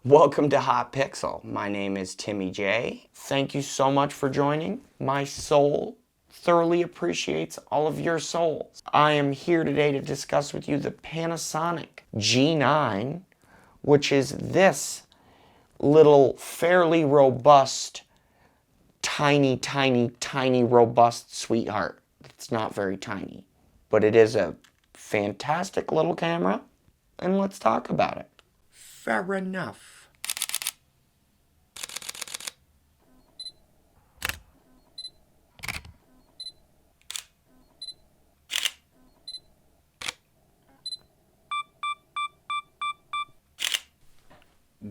Welcome to Hot Pixel. My name is Timmy J. Thank you so much for joining. My soul thoroughly appreciates all of your souls. I am here today to discuss with you the Panasonic G9, which is this little fairly robust, tiny robust sweetheart. It's not very tiny, but it is a fantastic little camera, and let's talk about it. Fair enough.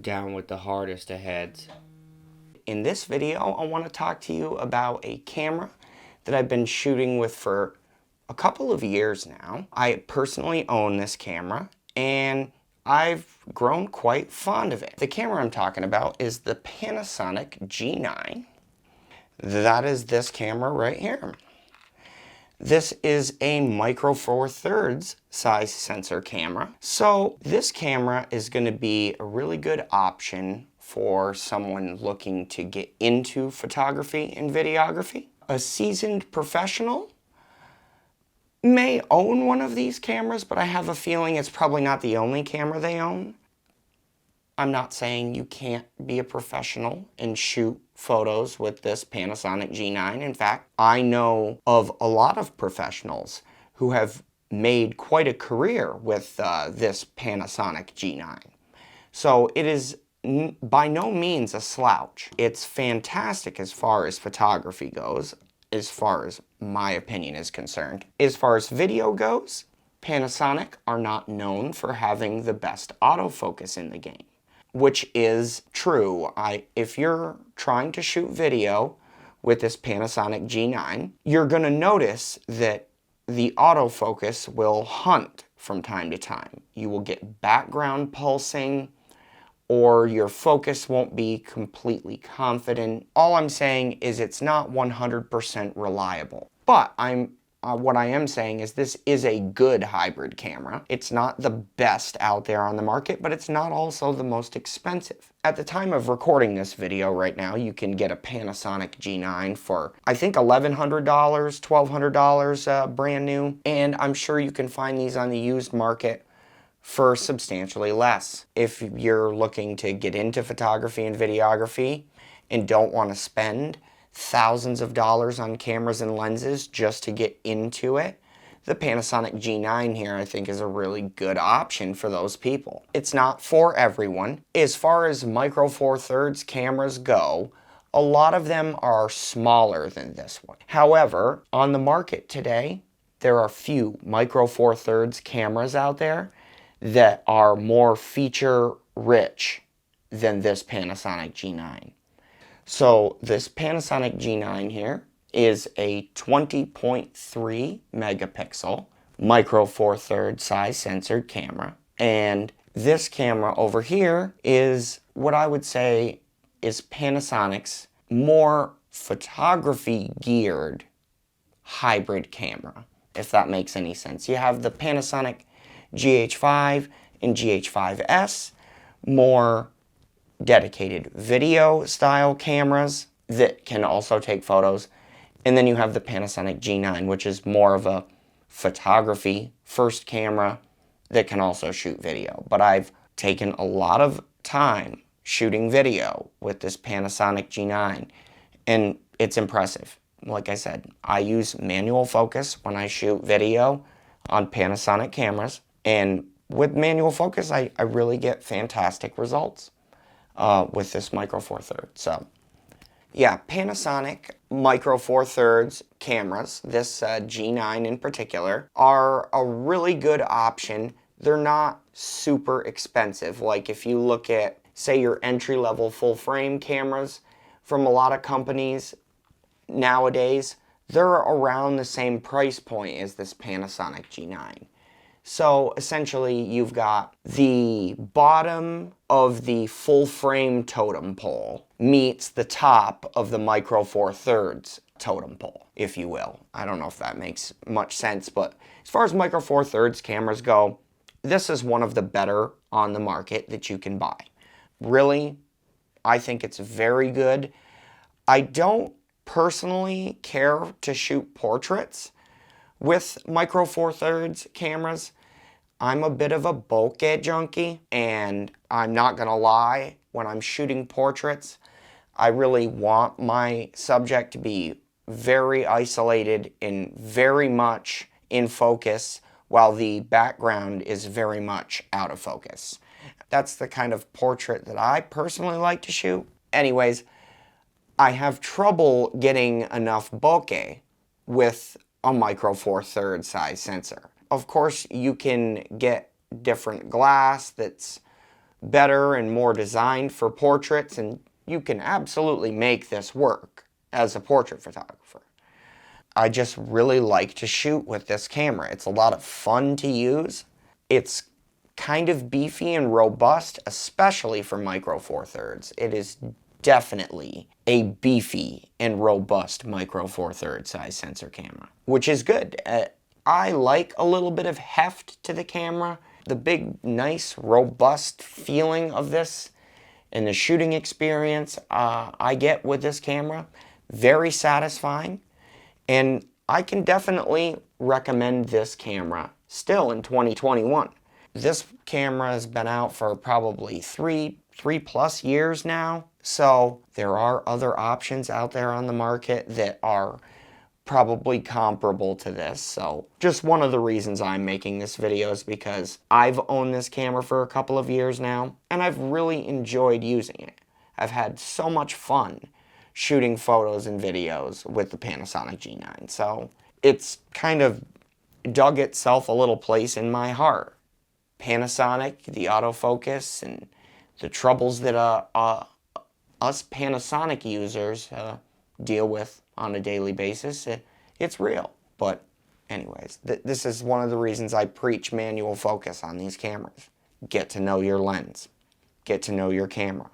Down with the hardest of heads. In this video, I want to talk to you about a camera that I've been shooting with for a couple of years now. I personally own this camera, and I've grown quite fond of it. The camera I'm talking about is the Panasonic G9. That is this camera right here. This is a micro four thirds size sensor camera. So this camera is going to be a really good option for someone looking to get into photography and videography. A seasoned professional may own one of these cameras, but I have a feeling it's probably not the only camera they own. I'm not saying you can't be a professional and shoot photos with this Panasonic G9. In fact, I know of a lot of professionals who have made quite a career with this Panasonic G9. So it is by no means a slouch. It's fantastic as far as photography goes, as far as my opinion is concerned. As far as video goes, Panasonic are not known for having the best autofocus in the game, which is true. If you're trying to shoot video with this Panasonic G9, you're going to notice that the autofocus will hunt from time to time. You will get background pulsing, or your focus won't be completely confident. All I'm saying is it's not 100% reliable. But what I am saying is this is a good hybrid camera. It's not the best out there on the market, but it's not also the most expensive. At the time of recording this video right now, you can get a Panasonic G9 for, I think, $1,100, $1,200 brand new. And I'm sure you can find these on the used market for substantially less. If you're looking to get into photography and videography and don't want to spend thousands of dollars on cameras and lenses just to get into it, the Panasonic G9 here I think is a really good option for those people. It's not for everyone. As far as micro four thirds cameras go, a lot of them are smaller than this one. However, on the market today, there are few micro four thirds cameras out there that are more feature rich than this Panasonic G9. So this Panasonic G9 here is a 20.3 megapixel micro four thirds size censored camera. And this camera over here is what I would say is Panasonic's more photography geared hybrid camera, if that makes any sense. You have the Panasonic GH5 and GH5S, more dedicated video style cameras that can also take photos. And then you have the Panasonic G9, which is more of a photography first camera that can also shoot video. But I've taken a lot of time shooting video with this Panasonic G9, and it's impressive. Like I said, I use manual focus when I shoot video on Panasonic cameras. And with manual focus, I really get fantastic results with this micro four thirds. So yeah, Panasonic micro four thirds cameras, this G9 in particular, are a really good option. They're not super expensive. Like if you look at, say, your entry-level full frame cameras from a lot of companies nowadays, they're around the same price point as this Panasonic G9. So essentially you've got the bottom of the full frame totem pole meets the top of the micro four thirds totem pole, if you will. I don't know if that makes much sense, but as far as micro four thirds cameras go, this is one of the better on the market that you can buy. really, I think it's very good. I don't personally care to shoot portraits with Micro Four Thirds cameras. I'm a bit of a bokeh junkie, and I'm not gonna lie, when I'm shooting portraits, I really want my subject to be very isolated and very much in focus, while the background is very much out of focus. That's the kind of portrait that I personally like to shoot. Anyways, I have trouble getting enough bokeh with a Micro Four Thirds size sensor. Of course, you can get different glass that's better and more designed for portraits, and you can absolutely make this work as a portrait photographer. I just really like to shoot with this camera. It's a lot of fun to use. It's kind of beefy and robust, especially for Micro Four Thirds. It is definitely a beefy and robust Micro Four Thirds size sensor camera, which is good. I like a little bit of heft to the camera. The big, nice, robust feeling of this and the shooting experience I get with this camera, very satisfying. And I can definitely recommend this camera still in 2021. This camera has been out for probably three plus years now. So there are other options out there on the market that are probably comparable to this. So just one of the reasons I'm making this video is because I've owned this camera for a couple of years now, and I've really enjoyed using it. I've had so much fun shooting photos and videos with the Panasonic G9. So it's kind of dug itself a little place in my heart. Panasonic, the autofocus, and the troubles that us Panasonic users deal with on a daily basis, it's real. But anyways, this is one of the reasons I preach manual focus on these cameras. Get to know your lens. Get to know your camera.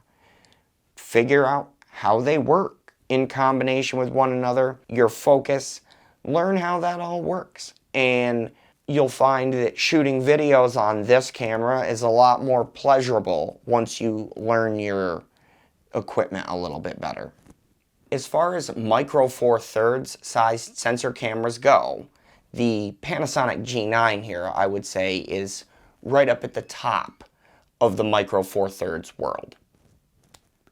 Figure out how they work in combination with one another, your focus. Learn how that all works. And you'll find that shooting videos on this camera is a lot more pleasurable once you learn your equipment a little bit better. As far as Micro Four Thirds size sensor cameras go, the Panasonic G9 here, I would say, is right up at the top of the Micro Four Thirds world.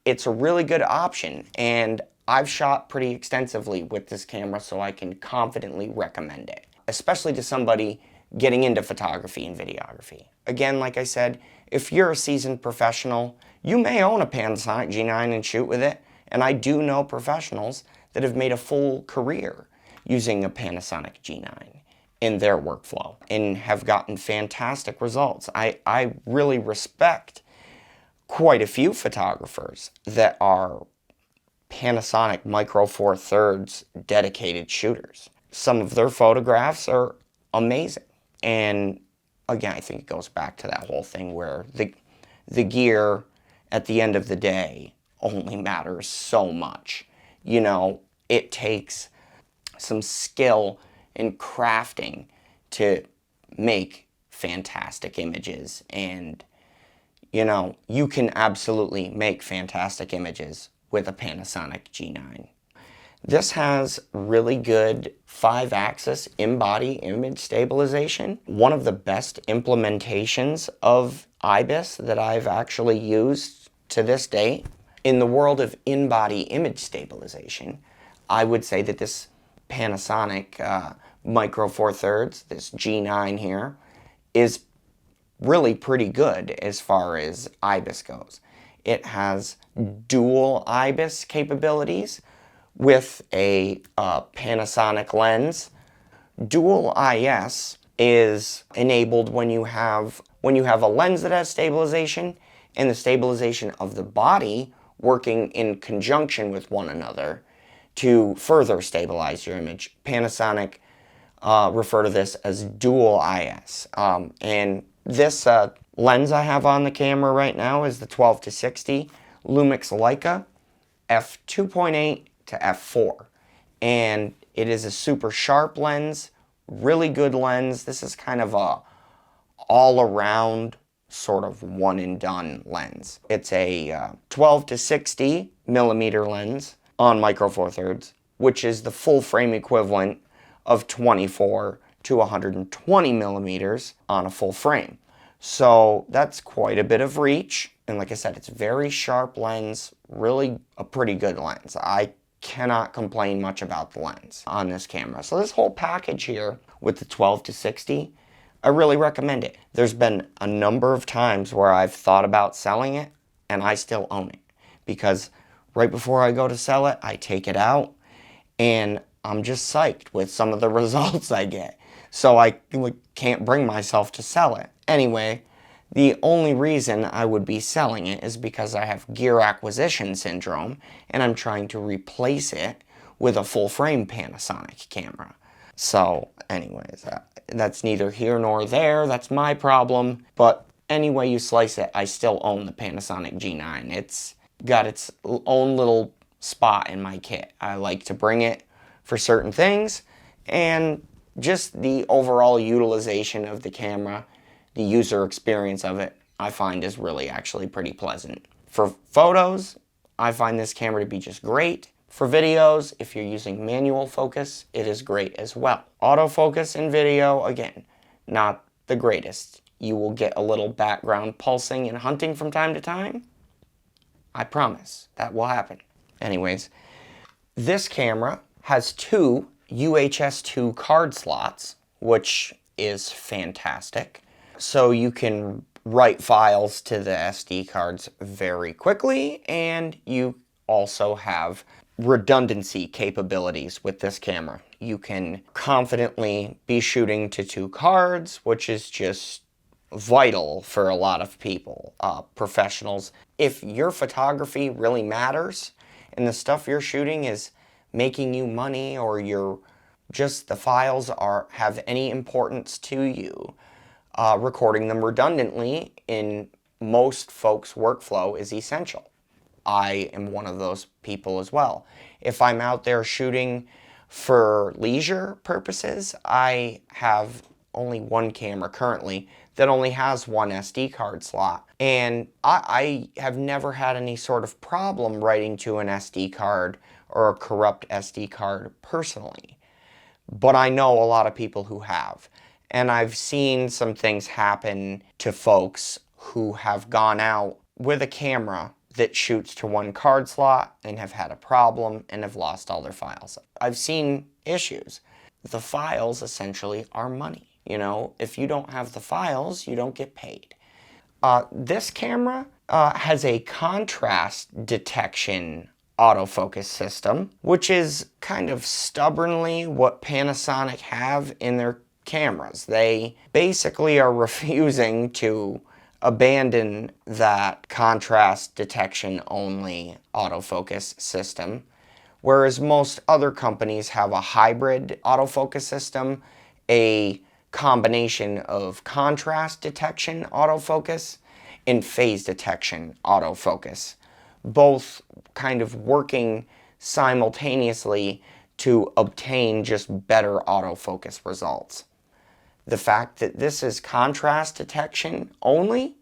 It's a really good option, and I've shot pretty extensively with this camera, so I can confidently recommend it, especially to somebody getting into photography and videography. Again, like I said, if you're a seasoned professional, you may own a Panasonic G9 and shoot with it, and I do know professionals that have made a full career using a Panasonic G9 in their workflow and have gotten fantastic results. I really respect quite a few photographers that are Panasonic Micro Four Thirds dedicated shooters. Some of their photographs are amazing. And again, I think it goes back to that whole thing where the gear at the end of the day only matters so much. You know, it takes some skill in crafting to make fantastic images, and you know, you can absolutely make fantastic images with a Panasonic G9. This has really good 5-axis in-body image stabilization. One of the best implementations of IBIS that I've actually used to this date. In the world of in-body image stabilization, I would say that this Panasonic Micro Four Thirds, this G9 here, is really pretty good as far as IBIS goes. It has dual IBIS capabilities with a Panasonic lens. Dual IS is enabled when you have a lens that has stabilization and the stabilization of the body working in conjunction with one another to further stabilize your image. Panasonic refer to this as dual IS. And this lens I have on the camera right now is the 12-60 Lumix Leica f2.8 to f4. And it is a super sharp lens, really good lens. This is kind of a all-around sort of one and done lens. It's a 12 to 60 millimeter lens on micro four thirds, which is the full frame equivalent of 24 to 120 millimeters on a full frame. So that's quite a bit of reach. And like I said, it's a very sharp lens, really a pretty good lens. I cannot complain much about the lens on this camera. So this whole package here with the 12 to 60, I really recommend it. There's been a number of times where I've thought about selling it and I still own it, because right before I go to sell it, I take it out and I'm just psyched with some of the results I get. So I can't bring myself to sell it. Anyway, the only reason I would be selling it is because I have gear acquisition syndrome and I'm trying to replace it with a full frame Panasonic camera. So anyways, that's neither here nor there. That's my problem. But any way you slice it, I still own the Panasonic G9. It's got its own little spot in my kit. I like to bring it for certain things, and just the overall utilization of the camera, the user experience of it, I find is really actually pretty pleasant. For photos, I find this camera to be just great. For videos, if you're using manual focus, it is great as well. Autofocus in video, again, not the greatest. You will get a little background pulsing and hunting from time to time. I promise that will happen. Anyways, this camera has two UHS 2 card slots, which is fantastic. So you can write files to the SD cards very quickly, and you also have redundancy capabilities with this camera. You can confidently be shooting to 2 cards, which is just vital for a lot of people, professionals. If your photography really matters and the stuff you're shooting is making you money, or the files have any importance to you, recording them redundantly in most folks' workflow is essential. I am one of those people as well. If I'm out there shooting for leisure purposes, I have only one camera currently that only has one SD card slot. And I have never had any sort of problem writing to an SD card or a corrupt SD card personally. But I know a lot of people who have. And I've seen some things happen to folks who have gone out with a camera that shoots to one card slot and have had a problem and have lost all their files. I've seen issues. The files essentially are money. You know, if you don't have the files, you don't get paid. This camera has a contrast detection autofocus system, which is kind of stubbornly what Panasonic have in their cameras. They basically are refusing to abandon that contrast detection only autofocus system, whereas most other companies have a hybrid autofocus system, a combination of contrast detection autofocus and phase detection autofocus, both kind of working simultaneously to obtain just better autofocus results. The fact that this is contrast detection only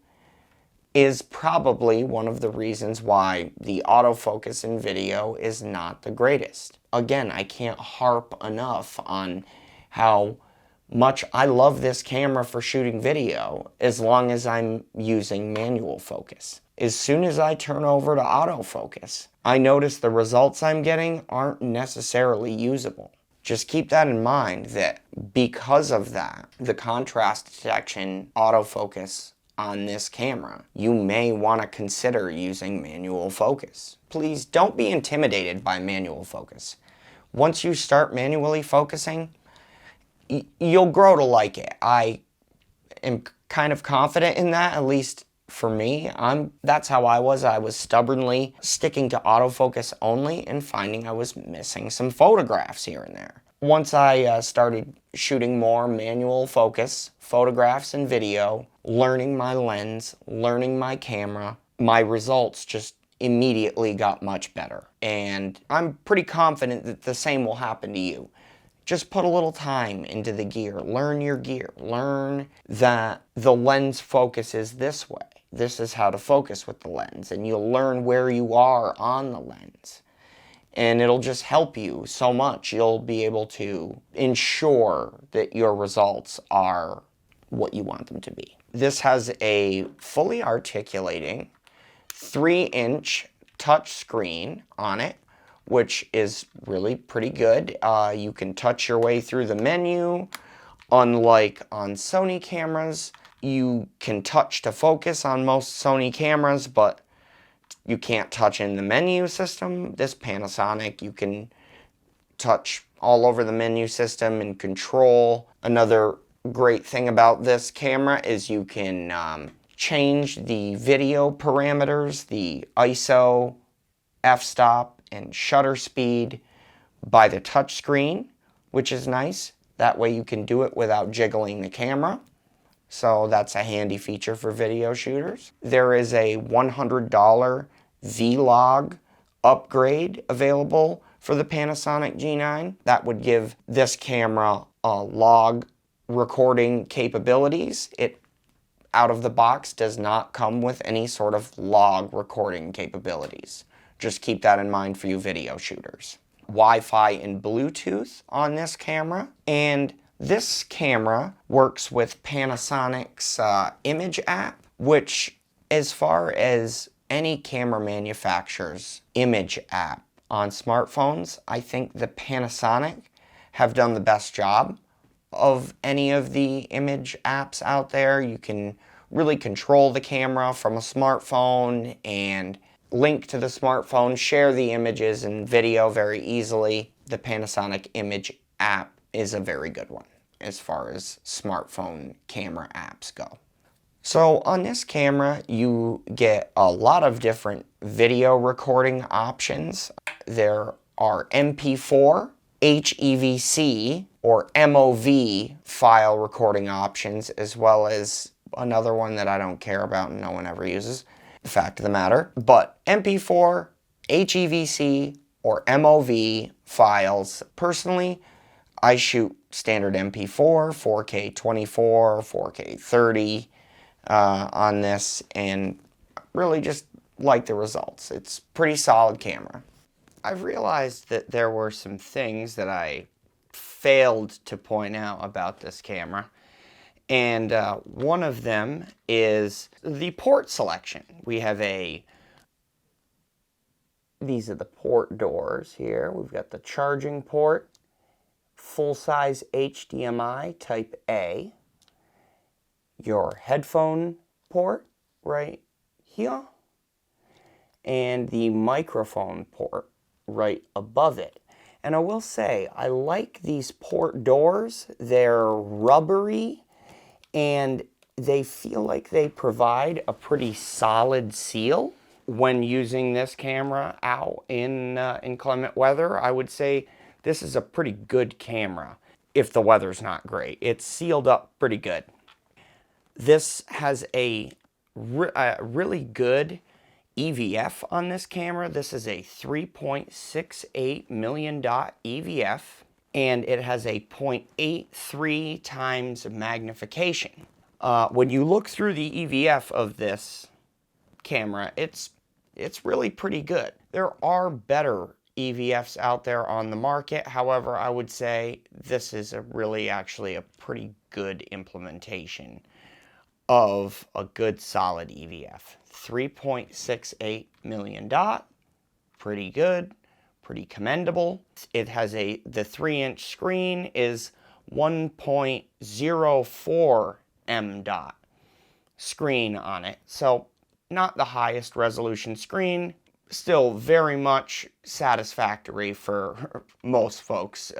is probably one of the reasons why the autofocus in video is not the greatest. Again, I can't harp enough on how much I love this camera for shooting video as long as I'm using manual focus. As soon as I turn over to autofocus, I notice the results I'm getting aren't necessarily usable. Just keep that in mind, that because of that, the contrast detection autofocus on this camera, you may want to consider using manual focus. Please don't be intimidated by manual focus. Once you start manually focusing, you'll grow to like it. I am kind of confident in that, at least for me. That's how I was. I was stubbornly sticking to autofocus only and finding I was missing some photographs here and there. Once I started shooting more manual focus, photographs and video, learning my lens, learning my camera, my results just immediately got much better. And I'm pretty confident that the same will happen to you. just put a little time into the gear. Learn your gear. Learn that the lens focuses this way. This is how to focus with the lens, and you'll learn where you are on the lens. And it'll just help you so much. You'll be able to ensure that your results are what you want them to be. This has a fully articulating 3-inch touch screen on it, which is really pretty good. You can touch your way through the menu. Unlike on Sony cameras, you can touch to focus on most Sony cameras, but you can't touch in the menu system. This Panasonic, you can touch all over the menu system and control. Another great thing about this camera is you can change the video parameters, the ISO, f-stop, and shutter speed by the touch screen, which is nice. That way you can do it without jiggling the camera. So that's a handy feature for video shooters. There is a $100 V-Log upgrade available for the Panasonic G9. That would give this camera log recording capabilities. It, out of the box, does not come with any sort of log recording capabilities. Just keep that in mind for you video shooters. Wi-Fi and Bluetooth on this camera, and this camera works with Panasonic's image app, which, as far as any camera manufacturer's image app on smartphones, I think the Panasonic have done the best job of any of the image apps out there. You can really control the camera from a smartphone and link to the smartphone, share the images and video very easily. The Panasonic image app is a very good one as far as smartphone camera apps go. So on this camera, you get a lot of different video recording options. There are MP4, HEVC, or MOV file recording options, as well as another one that I don't care about and no one ever uses, the fact of the matter. But MP4, HEVC, or MOV files, personally, I shoot standard MP4, 4K 24, 4K 30 on this, and really just like the results. It's pretty solid camera. I've realized that there were some things that I failed to point out about this camera, and one of them is the port selection. We have these are the port doors here. We've got the charging port, full-size HDMI Type-A, your headphone port right here, and the microphone port right above it. And I will say, I like these port doors. They're rubbery, and they feel like they provide a pretty solid seal. When using this camera out in inclement weather, I would say this is a pretty good camera if the weather's not great. It's sealed up pretty good. This has a really good EVF on this camera. This is a 3.68 million dot EVF, and it has a 0.83 times magnification. When you look through the EVF of this camera, it's really pretty good. There are better EVFs out there on the market. However, I would say this is actually a pretty good implementation of a good solid EVF. 3.68 million dot, pretty good, pretty commendable. It has the 3-inch screen is 1.04 M dot screen on it. So not the highest resolution screen, still very much satisfactory for most folks'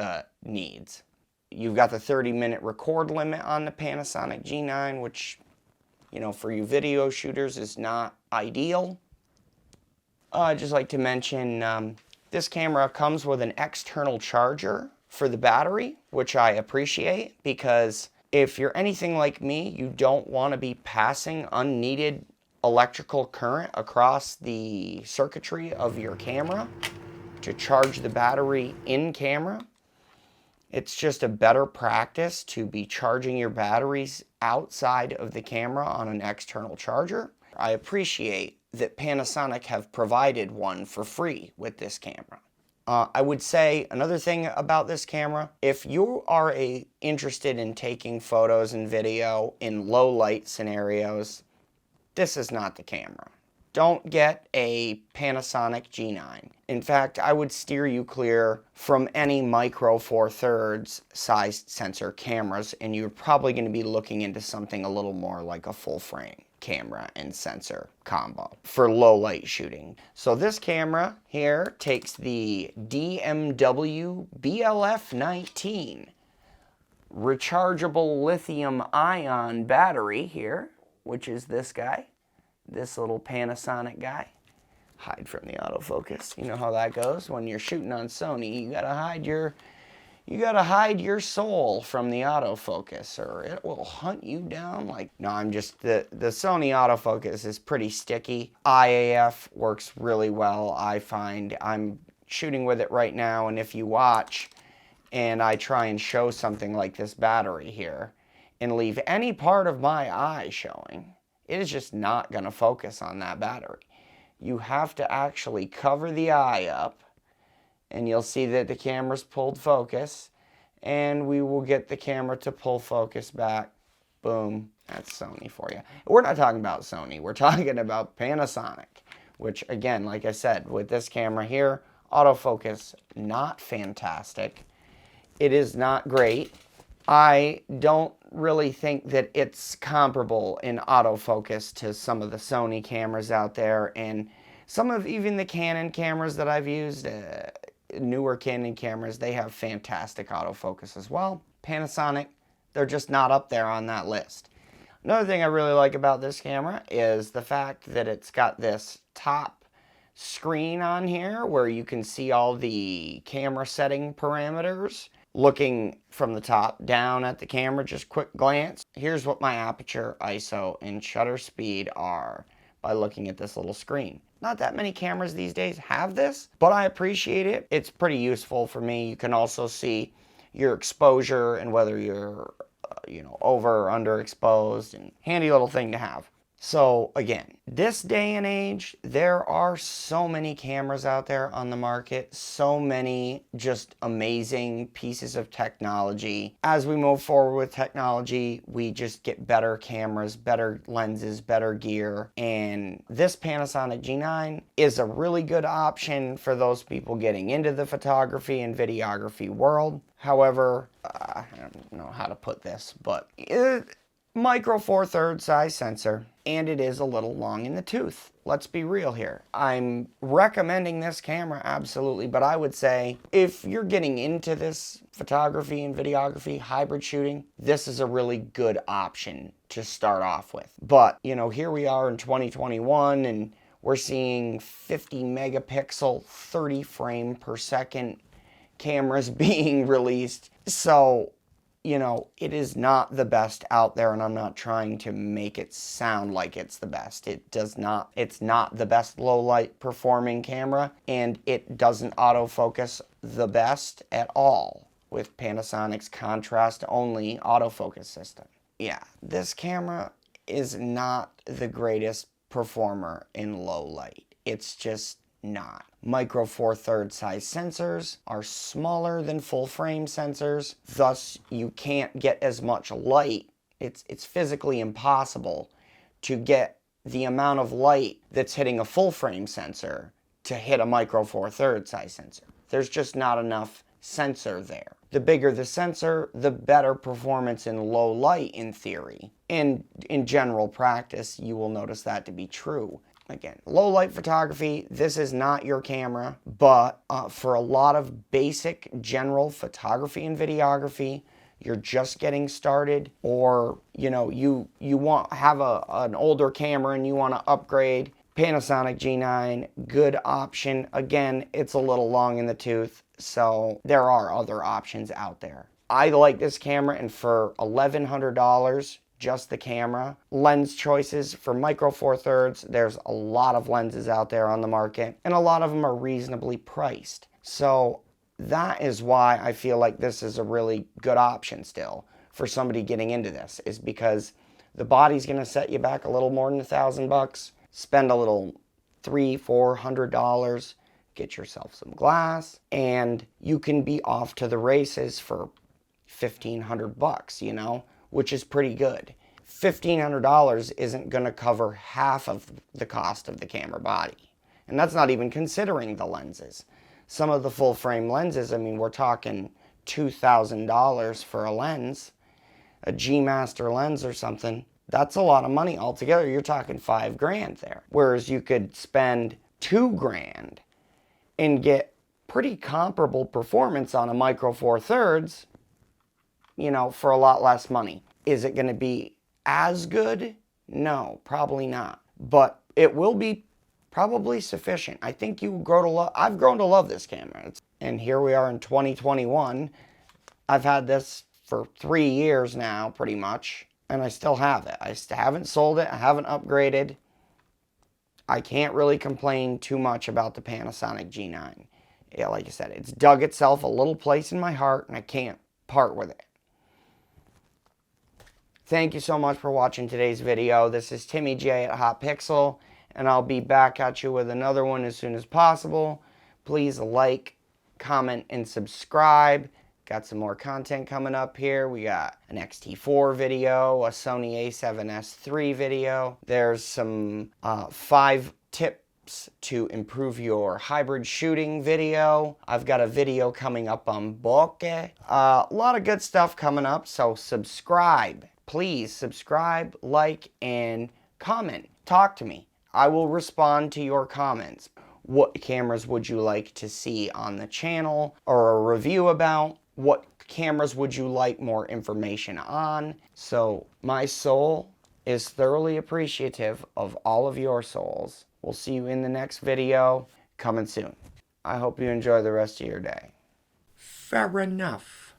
needs. You've got the 30-minute record limit on the Panasonic G9, which, you know, for you video shooters is not ideal. I'd just like to mention this camera comes with an external charger for the battery, which I appreciate, because if you're anything like me, you don't want to be passing unneeded electrical current across the circuitry of your camera to charge the battery in camera. It's just a better practice to be charging your batteries outside of the camera on an external charger. I appreciate that Panasonic have provided one for free with this camera. I would say another thing about this camera, if you are interested in taking photos and video in low light scenarios, this is not the camera. Don't get a Panasonic G9. In fact, I would steer you clear from any micro 4/3 sized sensor cameras, and you're probably going to be looking into something a little more like a full frame camera and sensor combo for low light shooting. So this camera here takes the DMW BLF19 rechargeable lithium ion battery here, which is this guy, this little Panasonic guy. Hide from the autofocus. You know how that goes when you're shooting on Sony. You gotta hide your soul from the autofocus, or it will hunt you down like... No, the Sony autofocus is pretty sticky. IAF works really well, I find. I'm shooting with it right now, and if you watch and I try and show something like this battery here and leave any part of my eye showing, it is just not gonna focus on that battery. You have to actually cover the eye up, and you'll see that the camera's pulled focus, and we will get the camera to pull focus back. Boom, that's Sony for you. We're not talking about Sony, we're talking about Panasonic, which again, like I said, with this camera here, autofocus, not fantastic. It is not great. I don't really think that it's comparable in autofocus to some of the Sony cameras out there, and some of even the Canon cameras that I've used, newer Canon cameras, they have fantastic autofocus as well. Panasonic, they're just not up there on that list. Another thing I really like about this camera is the fact that it's got this top screen on here where you can see all the camera setting parameters. Looking from the top down at the camera, just quick glance, here's what my aperture, ISO, and shutter speed are by looking at this little screen. Not that many cameras these days have this, but I appreciate it. It's pretty useful for me. You can also see your exposure and whether you're over or underexposed, and handy little thing to have. So again, this day and age, there are so many cameras out there on the market, so many just amazing pieces of technology. As we move forward with technology, we just get better cameras, better lenses, better gear, and this Panasonic G9 is a really good option for those people getting into the photography and videography world. However, I don't know how to put this, but micro 4/3 size sensor, and it is a little long in the tooth. Let's be real here. I'm recommending this camera, absolutely, but I would say if you're getting into this photography and videography, hybrid shooting, this is a really good option to start off with. But, here we are in 2021, and we're seeing 50 megapixel, 30 frame per second cameras being released. So, it is not the best out there, and I'm not trying to make it sound like it's the best. It's not the best low light performing camera, and it doesn't autofocus the best at all with Panasonic's contrast only autofocus system. Yeah, this camera is not the greatest performer in low light. It's just not. Micro 4/3 size sensors are smaller than full frame sensors, thus you can't get as much light. It's physically impossible to get the amount of light that's hitting a full frame sensor to hit a micro 4/3 size sensor. There's just not enough sensor there. The bigger the sensor, the better performance in low light in theory. And in general practice, you will notice that to be true. Again, low light photography, this is not your camera, but for a lot of basic general photography and videography, you're just getting started, or you have an older camera and you want to upgrade, Panasonic G9, good option. Again, it's a little long in the tooth, so there are other options out there. I like this camera, and for $1,100, just the camera. Lens choices for micro 4/3, there's a lot of lenses out there on the market, and a lot of them are reasonably priced. So that is why I feel like this is a really good option still for somebody getting into this, is because the body's going to set you back a little more than $1,000. Spend a little $300-400, get yourself some glass, and you can be off to the races for $1,500, you know, which is pretty good. $1,500 isn't going to cover half of the cost of the camera body. And that's not even considering the lenses. Some of the full frame lenses, I mean, we're talking $2,000 for a lens. A G Master lens or something, that's a lot of money altogether. You're talking $5,000 there. Whereas you could spend $2,000 and get pretty comparable performance on a Micro Four Thirds, you know, for a lot less money. Is it going to be as good? No, probably not. But it will be probably sufficient. I think you grow to love. I've grown to love this camera. And here we are in 2021. I've had this for 3 years now, pretty much, and I still have it. I haven't sold it. I haven't upgraded. I can't really complain too much about the Panasonic G9. Yeah, like I said, it's dug itself a little place in my heart, and I can't part with it. Thank you so much for watching today's video. This is Timmy J at Hot Pixel, and I'll be back at you with another one as soon as possible. Please like, comment, and subscribe. Got some more content coming up here. We got an X-T4 video, a Sony a7S III video. There's some 5 tips to improve your hybrid shooting video. I've got a video coming up on bokeh. A lot of good stuff coming up, so subscribe. Please subscribe, like, and comment. Talk to me. I will respond to your comments. What cameras would you like to see on the channel or a review about? What cameras would you like more information on? So my soul is thoroughly appreciative of all of your souls. We'll see you in the next video coming soon. I hope you enjoy the rest of your day. Fair enough.